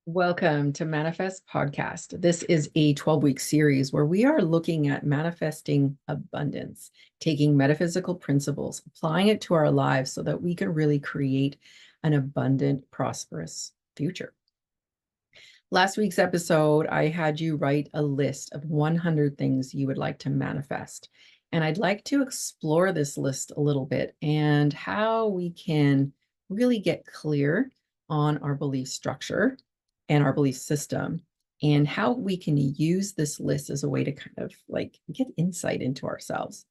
Welcome to Manifest Podcast. This is a 12-week series where we are looking at manifesting abundance, taking metaphysical principles, applying it to our lives so that we can really create an abundant, prosperous future. Last week's episode, I had you write a list of 100 things you would like to manifest. And I'd like to explore this list a little bit and how we can really get clear on our belief structure and our belief system, and how we can use this list as a way to kind of like get insight into ourselves.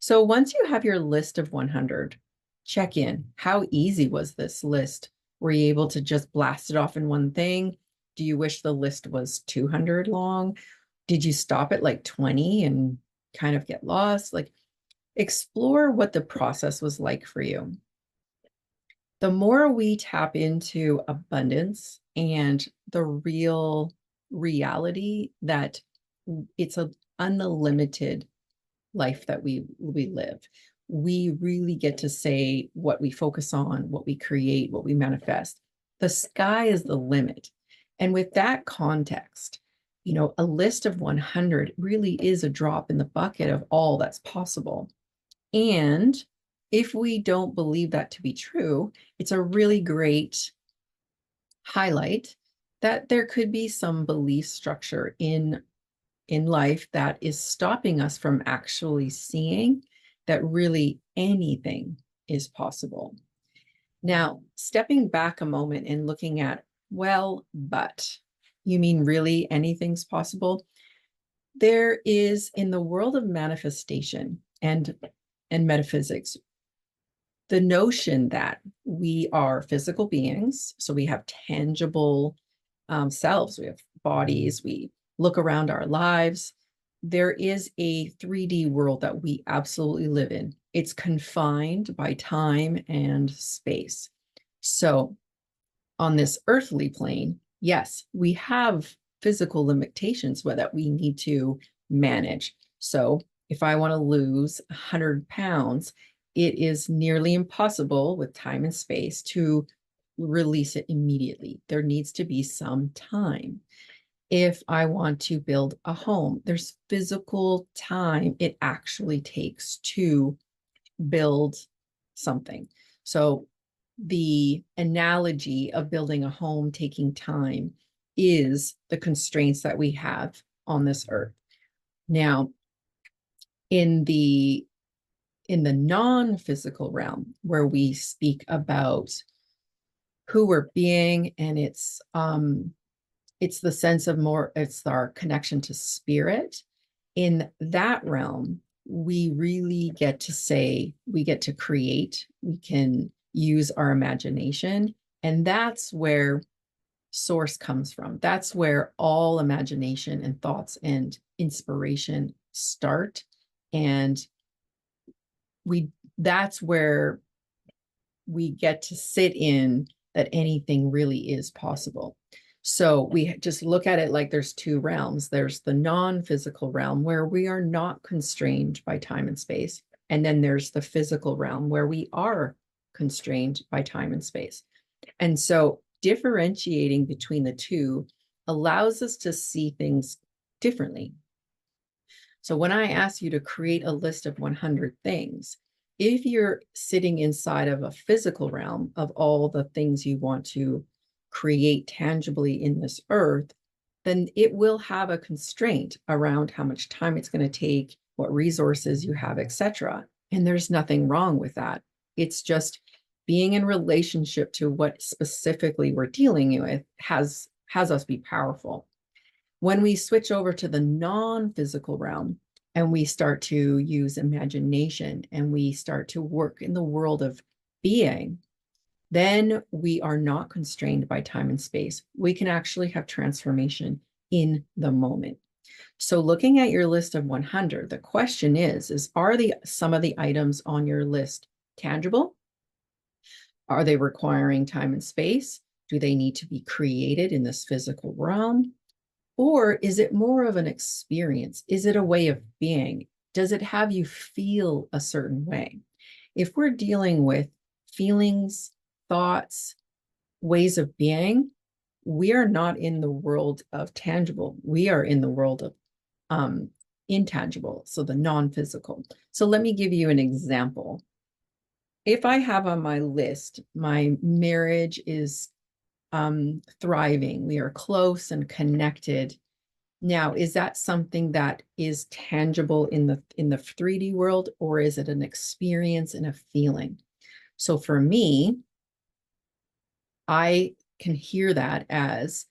So once you have your list of 100, check in. How easy was this list? Were you able to just blast it off in one thing? Do you wish the list was 200 long? Did you stop at like 20 and kind of get lost? Like, explore what the process was like for you. The more we tap into abundance and the real reality that it's an unlimited life that we live, we really get to say what we focus on, what we create, what we manifest. The sky is the limit. And with that context, a list of 100 really is a drop in the bucket of all that's possible. And if we don't believe that to be true, it's a really great highlight that there could be some belief structure in life that is stopping us from actually seeing that really anything is possible. Now, stepping back a moment and looking at, well, but you mean really anything's possible? There is, in the world of manifestation and metaphysics, the notion that we are physical beings. So we have tangible selves, we have bodies, we look around our lives. There is a 3D world that we absolutely live in. It's confined by time and space. So on this earthly plane, yes, we have physical limitations that we need to manage. So if I want to lose 100 pounds, it is nearly impossible with time and space to release it immediately. There needs to be some time. If I want to build a home, there's physical time it actually takes to build something. So the analogy of building a home taking time is the constraints that we have on this earth. Now, in the non-physical realm, where we speak about who we're being, and it's the sense of more, it's our connection to spirit. In that realm, we really get to say, we get to create, we can use our imagination. And that's where source comes from. That's where all imagination and thoughts and inspiration start. And that's where we get to sit in that anything really is possible. So we just look at it like there's two realms. There's the non-physical realm where we are not constrained by time and space. And then there's the physical realm where we are constrained by time and space. And so differentiating between the two allows us to see things differently. So when I ask you to create a list of 100 things, if you're sitting inside of a physical realm of all the things you want to create tangibly in this earth, then it will have a constraint around how much time it's going to take, what resources you have, etc. And there's nothing wrong with that. It's just being in relationship to what specifically we're dealing with has us be powerful. When we switch over to the non-physical realm and we start to use imagination and we start to work in the world of being, then we are not constrained by time and space. We can actually have transformation in the moment. So looking at your list of 100, the question is are some of the items on your list tangible? Are they requiring time and space? Do they need to be created in this physical realm? Or is it more of an experience? Is it a way of being? Does it have you feel a certain way? If we're dealing with feelings, thoughts, ways of being, we are not in the world of tangible. We are in the world of intangible, so the non-physical. So let me give you an example. If I have on my list, my marriage is thriving, we are close and connected. Now, is that something that is tangible in the 3D world, or is it an experience and a feeling? So for me, I can hear that as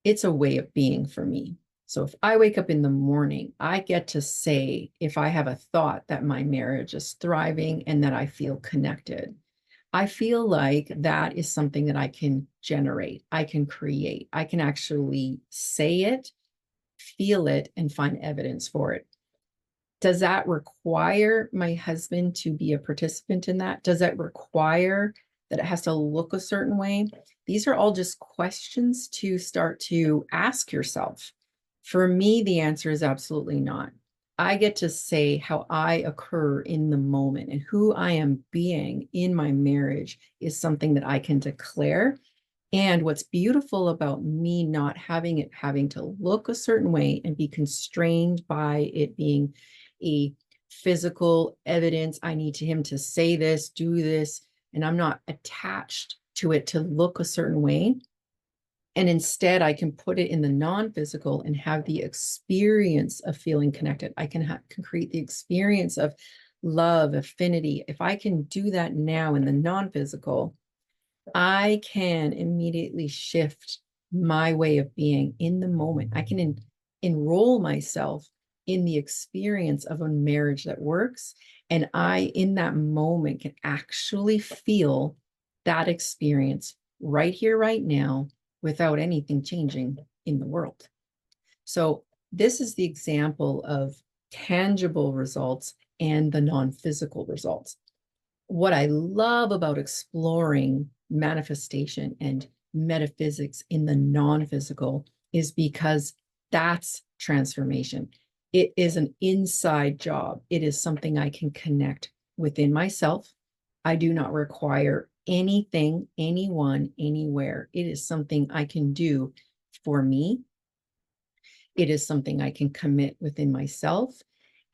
it's a way of being for me. So if I wake up in the morning, I get to say if I have a thought that my marriage is thriving and that I feel connected. I feel like that is something that I can generate, I can create, I can actually say it, feel it, and find evidence for it. Does that require my husband to be a participant in that? Does that require that it has to look a certain way? These are all just questions to start to ask yourself. For me, the answer is absolutely not. I get to say how I occur in the moment, and who I am being in my marriage is something that I can declare. And what's beautiful about me not having to look a certain way and be constrained by it being a physical evidence, I need him to say this, do this, and I'm not attached to it to look a certain way. And instead, I can put it in the non-physical and have the experience of feeling connected. I can create the experience of love, affinity. If I can do that now in the non-physical, I can immediately shift my way of being in the moment. I can enroll myself in the experience of a marriage that works. And I, in that moment, can actually feel that experience right here, right now, without anything changing in the world. So, this is the example of tangible results and the non physical results. What I love about exploring manifestation and metaphysics in the non-physical is because that's transformation. It is an inside job. It is something I can connect within myself. I do not require anything, anyone, anywhere. It is something I can do for me. It is something I can commit within myself.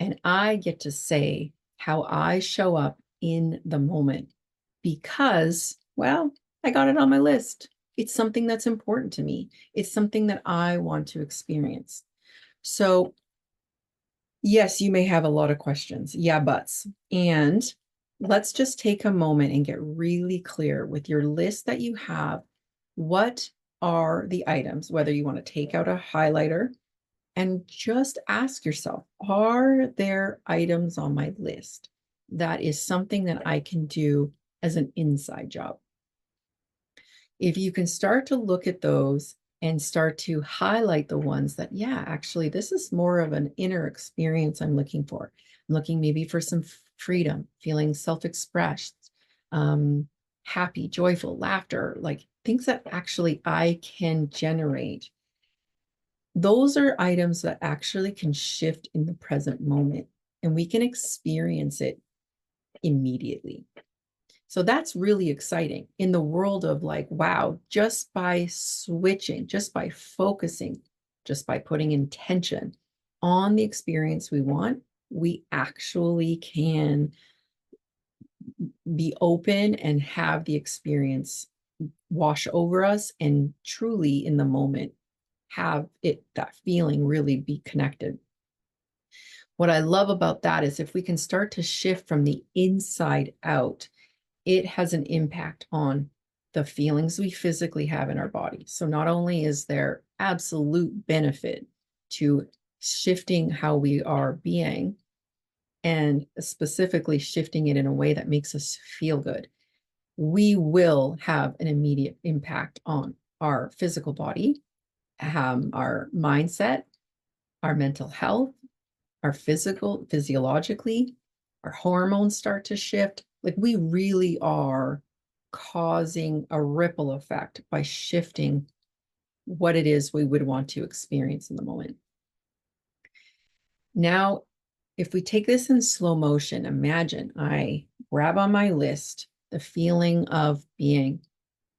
And I get to say how I show up in the moment because, well, I got it on my list. It's something that's important to me. It's something that I want to experience. So, yes, you may have a lot of questions. Yeah, buts. And let's just take a moment and get really clear with your list that you have. What are the items, whether you want to take out a highlighter and just ask yourself, are there items on my list that is something that I can do as an inside job? If you can start to look at those and start to highlight the ones that, yeah, actually, this is more of an inner experience I'm looking for. I'm looking maybe for some freedom, feeling self-expressed, happy, joyful, laughter, like things that actually I can generate. Those are items that actually can shift in the present moment, and we can experience it immediately. So that's really exciting in the world of like, wow, just by switching, just by focusing, just by putting intention on the experience we want, we actually can be open and have the experience wash over us and truly in the moment have it, that feeling, really be connected. What I love about that is if we can start to shift from the inside out, it has an impact on the feelings we physically have in our body. So not only is there absolute benefit to shifting how we are being and specifically shifting it in a way that makes us feel good, we will have an immediate impact on our physical body, our mindset, our mental health, our physiologically, our hormones start to shift. Like we really are causing a ripple effect by shifting what it is we would want to experience in the moment. Now, if we take this in slow motion, imagine I grab on my list the feeling of being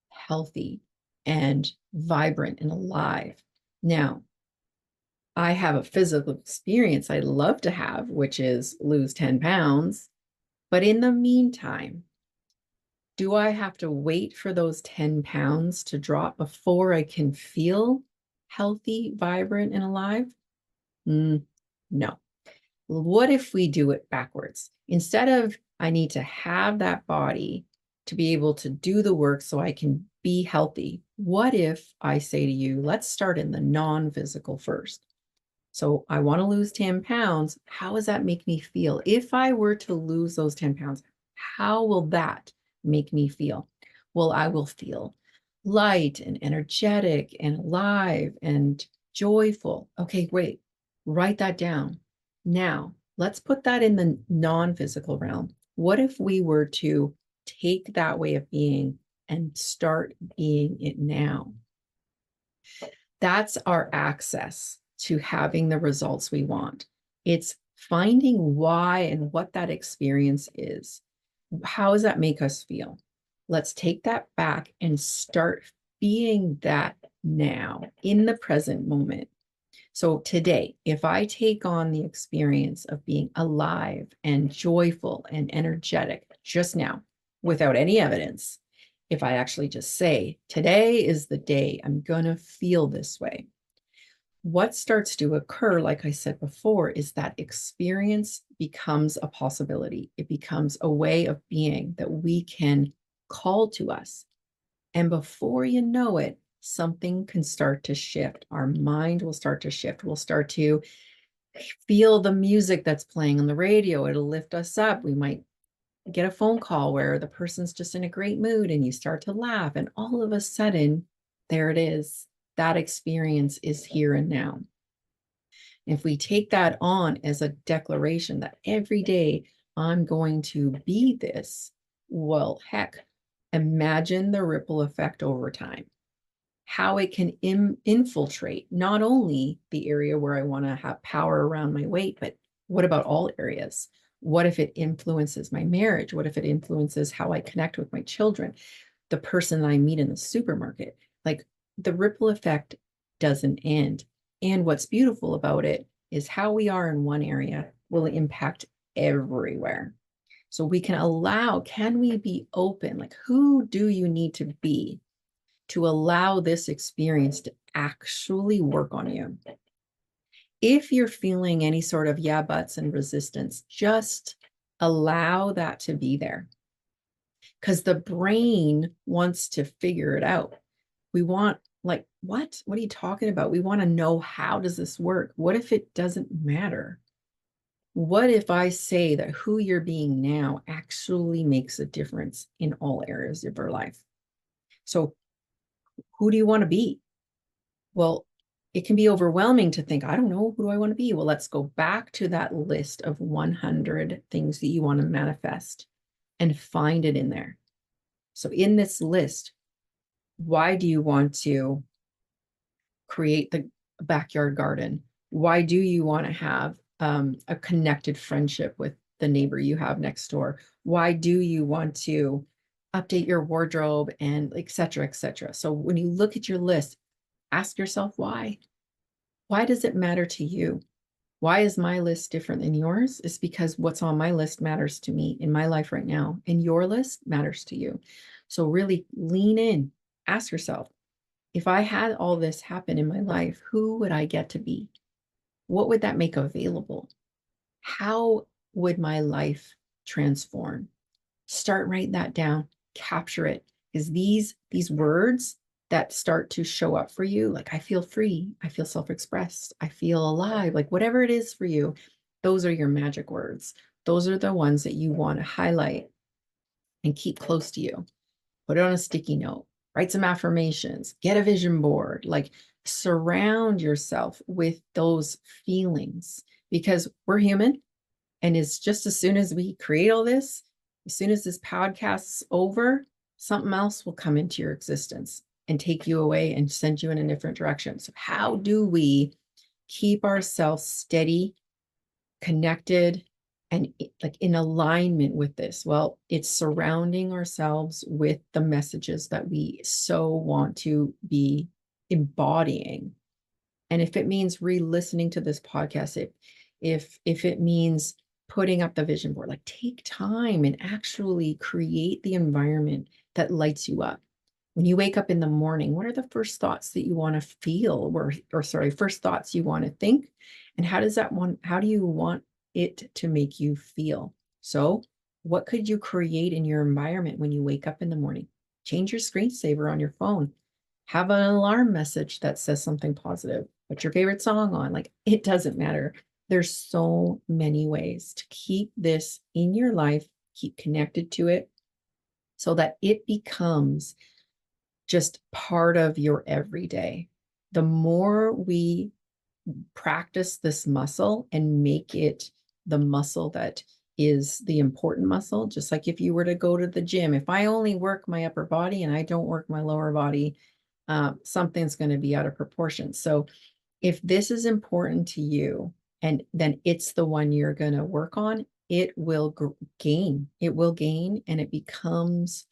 healthy, and vibrant and alive. Now, I have a physical experience I'd love to have, which is lose 10 pounds. But in the meantime, do I have to wait for those 10 pounds to drop before I can feel healthy, vibrant, and alive? No. What if we do it backwards? Instead of I need to have that body to be able to do the work so I can be healthy, what if I say to you, let's start in the non-physical first? So I want to lose 10 pounds. How does that make me feel? If I were to lose those 10 pounds, how will that make me feel? Well, I will feel light and energetic and alive and joyful. Okay, great. Write that down. Now, let's put that in the non-physical realm. What if we were to take that way of being and start being it now? That's our access to having the results we want. It's finding why and what that experience is. How does that make us feel? Let's take that back and start being that now in the present moment. So today, if I take on the experience of being alive and joyful and energetic just now, without any evidence, if I actually just say, today is the day I'm going to feel this way, what starts to occur, like I said before, is that experience becomes a possibility. It becomes a way of being that we can call to us. And before you know it, something can start to shift. Our mind will start to shift. We'll start to feel the music that's playing on the radio. It'll lift us up. We might get a phone call where the person's just in a great mood and you start to laugh. And all of a sudden, there it is. That experience is here and now. If we take that on as a declaration that every day I'm going to be this, well, heck, imagine the ripple effect over time, how it can infiltrate not only the area where I want to have power around my weight, but what about all areas? What if it influences my marriage? What if it influences how I connect with my children, the person I meet in the supermarket? Like, the ripple effect doesn't end. And what's beautiful about it is how we are in one area will impact everywhere. So we can allow, can we be open? Like, who do you need to be to allow this experience to actually work on you? If you're feeling any sort of yeah buts and resistance, just allow that to be there, because the brain wants to figure it out. We want, like, what are you talking about? We want to know, how does this work? What if it doesn't matter? What if I say that who you're being now actually makes a difference in all areas of your life? So who do you want to be? Well, it can be overwhelming to think, I don't know, who do I want to be? Well, let's go back to that list of 100 things that you want to manifest and find it in there. So in this list, why do you want to create the backyard garden? Why do you want to have a connected friendship with the neighbor you have next door? Why do you want to update your wardrobe, and et cetera, et cetera? So when you look at your list, ask yourself why. Why does it matter to you? Why is my list different than yours? It's because what's on my list matters to me in my life right now, and your list matters to you. So really lean in, ask yourself, if I had all this happen in my life, who would I get to be? What would that make available? How would my life transform? Start writing that down, capture it, because these words that start to show up for you, like, I feel free, I feel self-expressed, I feel alive, like whatever it is for you, those are your magic words. Those are the ones that you want to highlight and keep close to you. Put it on a sticky note, write some affirmations, get a vision board, like, surround yourself with those feelings, because we're human. And it's just, as soon as we create all this, as soon as this podcast's over, something else will come into your existence and take you away and send you in a different direction. So how do we keep ourselves steady, connected, and like in alignment with this? Well, it's surrounding ourselves with the messages that we so want to be embodying. And if it means re-listening to this podcast, if it means putting up the vision board, like take time and actually create the environment that lights you up. When you wake up in the morning, what are the first thoughts that you want to feel, or sorry, first thoughts you want to think? And how do you want it to make you feel? So, what could you create in your environment when you wake up in the morning? Change your screensaver on your phone. Have an alarm message that says something positive. Put your favorite song on. Like, it doesn't matter. There's so many ways to keep this in your life, keep connected to it so that it becomes just part of your everyday. The more we practice this muscle and make it the muscle that is the important muscle, just like if you were to go to the gym, if I only work my upper body and I don't work my lower body, something's going to be out of proportion. So if this is important to you, and then it's the one you're going to work on, it will gain. It will gain, and it becomes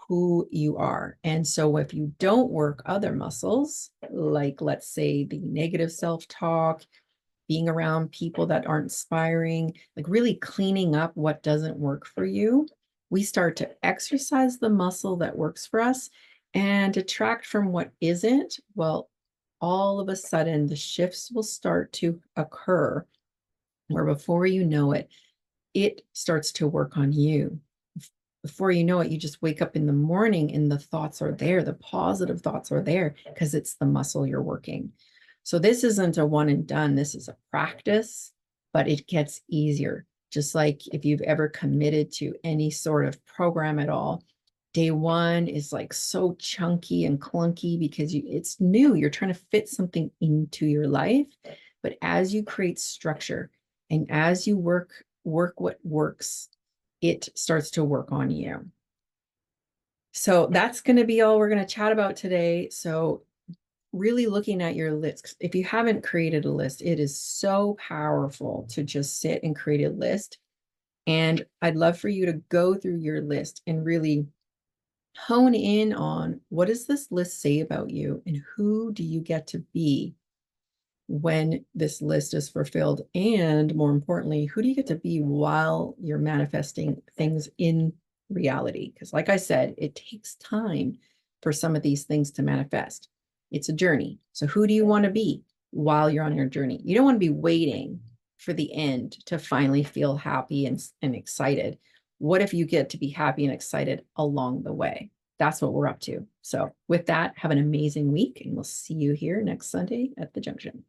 who you are. And so if you don't work other muscles, like let's say the negative self-talk, being around people that aren't inspiring, like really cleaning up what doesn't work for you, we start to exercise the muscle that works for us and detract from what isn't. Well, all of a sudden the shifts will start to occur where before you know it, it starts to work on you. Before you know it, you just wake up in the morning and the thoughts are there. The positive thoughts are there because it's the muscle you're working. So this isn't a one and done. This is a practice, but it gets easier. Just like if you've ever committed to any sort of program at all, day one is like so chunky and clunky because it's new. You're trying to fit something into your life. But as you create structure and as you work what works, it starts to work on you. So that's going to be all we're going to chat about today. So really looking at your list. If you haven't created a list, it is so powerful to just sit and create a list. And I'd love for you to go through your list and really hone in on what does this list say about you and who do you get to be when this list is fulfilled? And more importantly, who do you get to be while you're manifesting things in reality? Because like I said, it takes time for some of these things to manifest. It's a journey. So who do you want to be while you're on your journey? You don't want to be waiting for the end to finally feel happy and excited. What if you get to be happy and excited along the way? That's what we're up to. So with that, have an amazing week, and we'll see you here next Sunday at the Junction.